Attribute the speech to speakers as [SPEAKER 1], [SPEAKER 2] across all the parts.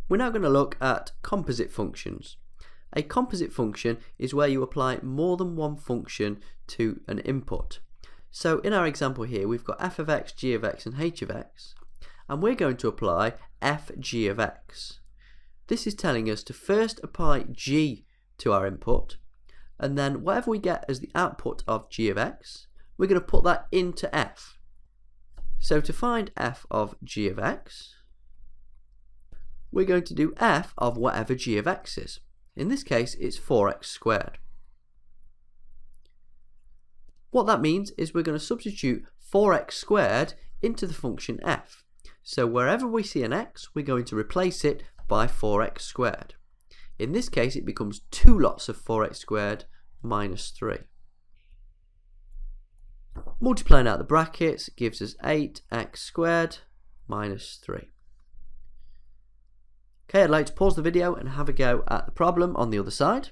[SPEAKER 1] We're now going to look at composite functions. A composite function is where you apply more than one function to an input. So in our example here, we've got f of x, g of x and h of x, and we're going to apply f g of x. This is telling us to first apply g to our input, and then whatever we get as the output of g of x, we're going to put that into f. So to find f of g of x, we're going to do f of whatever g of x is. In this case, it's 4x squared. What that means is we're going to substitute 4x squared into the function f. So wherever we see an x, we're going to replace it by 4x squared. In this case, it becomes 2 lots of 4x squared minus 3. Multiplying out the brackets gives us 8x squared minus 3. Okay, I'd like to pause the video and have a go at the problem on the other side.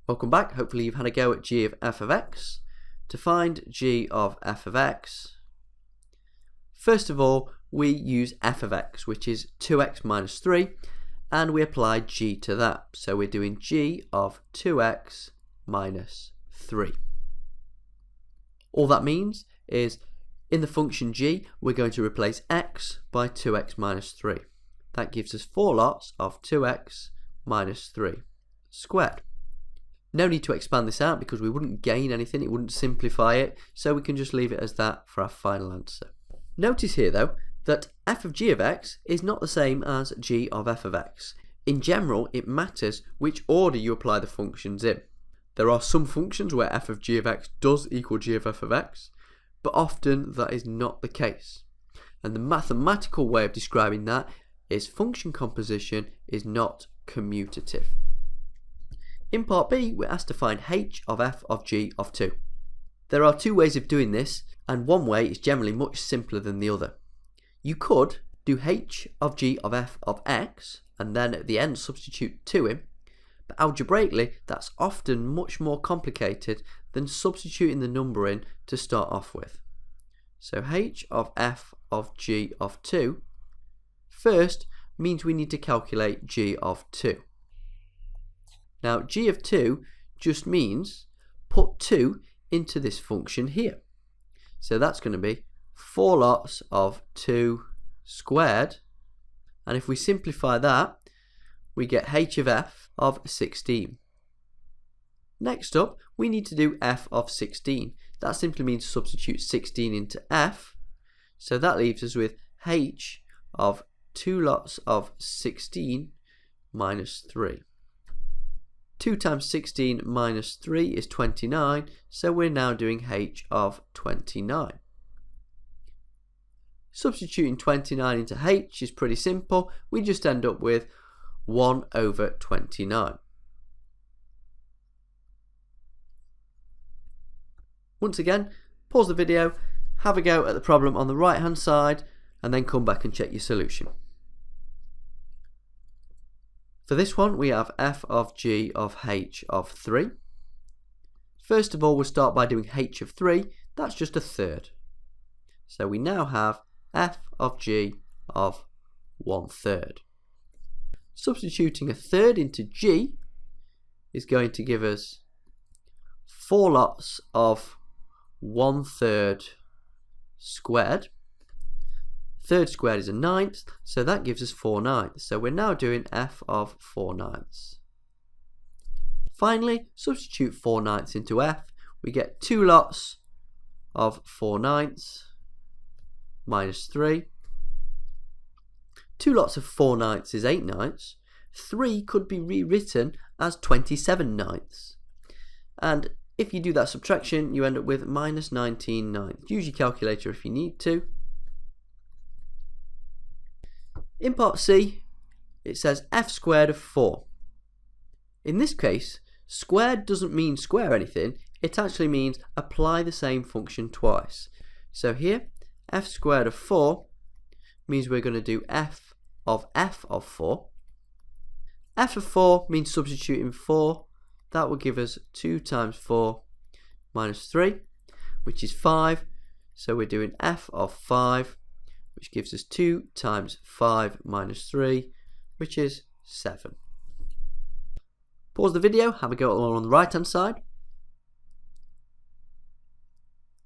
[SPEAKER 1] Welcome back. Hopefully you've had a go at g of f of x. To find g of f of x, first of all, we use f of x, which is 2x minus 3, and we apply g to that. So we're doing g of 2x minus 3. All that means is in the function g, we're going to replace x by 2x minus 3. That gives us 4 lots of 2x minus 3 squared. No need to expand this out because we wouldn't gain anything, it wouldn't simplify it, so we can just leave it as that for our final answer. Notice here though that f of g of x is not the same as g of f of x. In general, it matters which order you apply the functions in. There are some functions where f of g of x does equal g of f of x, but often that is not the case. And the mathematical way of describing that is function composition is not commutative. In part B, we're asked to find h of f of g of 2. There are two ways of doing this, and one way is generally much simpler than the other. You could do h of g of f of x, and then at the end substitute 2 in, but algebraically that's often much more complicated than substituting the number in to start off with. So h of f of g of 2 first means we need to calculate g of 2. Now g of 2 just means put 2 into this function here. So that's going to be 4 lots of 2 squared, and if we simplify that, we get h of f of 16. Next up, we need to do f of 16. That simply means substitute 16 into f, so that leaves us with h of 2 lots of 16 minus 3. 2 times 16 minus 3 is 29, so we're now doing h of 29. Substituting 29 into h is pretty simple. We just end up with 1 over 29. Once again, pause the video, have a go at the problem on the right hand side, and then come back and check your solution. For this one, we have f of g of h of 3. First of all, we'll start by doing h of 3. That's just a third. So we now have f of g of 1/3. Substituting a third into g is going to give us 4 lots of 1/3 squared. Third squared is a ninth, so that gives us 4/9. So we're now doing f of 4/9. Finally, substitute 4/9 into f. We get 2 lots of 4/9 minus 3. 2 lots of 4/9 is 8/9. 3 could be rewritten as 27/9. And if you do that subtraction, you end up with minus 19/9. Use your calculator if you need to. In part C, it says f squared of 4. In this case, squared doesn't mean square anything, it actually means apply the same function twice. So here, f squared of 4 means we're going to do f of 4. f of 4 means substituting 4. That will give us 2 times 4 minus 3, which is 5. So we're doing f of 5. which gives us 2 times 5 minus 3, which is 7. Pause the video, have a go along on the right hand side.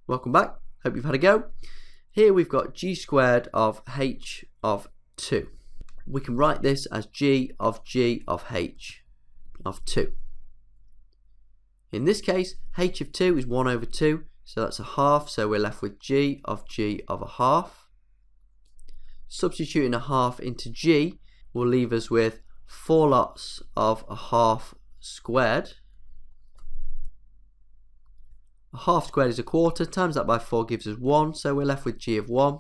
[SPEAKER 1] Welcome back, hope you've had a go. Here we've got g squared of h of 2. We can write this as g of h of 2. In this case, h of 2 is 1 over 2, so that's a half, so we're left with g of a half. Substituting a half into g will leave us with 4 lots of a half squared. A half squared is a quarter, times that by 4 gives us 1, so we're left with g of 1.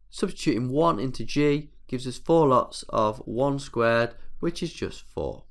[SPEAKER 1] Substituting 1 into g gives us 4 lots of 1 squared, which is just 4.